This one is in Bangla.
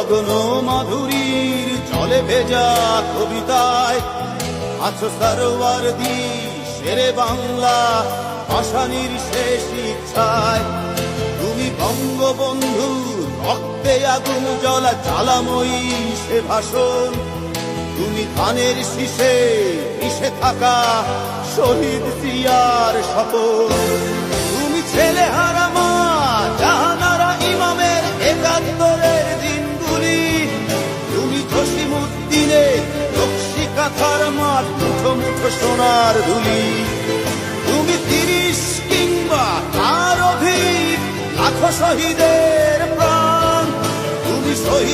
গগন মাধুরীর জলে ভেজা কবিতায় আছো সরোয়ারদি শেরে বাংলা ভাষানির শেষ ইচ্ছায়। তুমি বঙ্গবন্ধু রক্তে আগুন জ্বলা জ্বালাময়ী সে ভাষণ। তুমি ধানের শীষে মিশে থাকা শহীদ জিয়ার শপথ। তুমি ছেলে হারা মা জাহানারা ইমামের একাত্তরের দিনগুলি। তুমি জসিমউদ্দিনের নকশি কাঁথার মাঠ মুঠো মুঠো সোনার ধুলি। তুমি 30 কিংবা তার অধিক লাখো শহীদের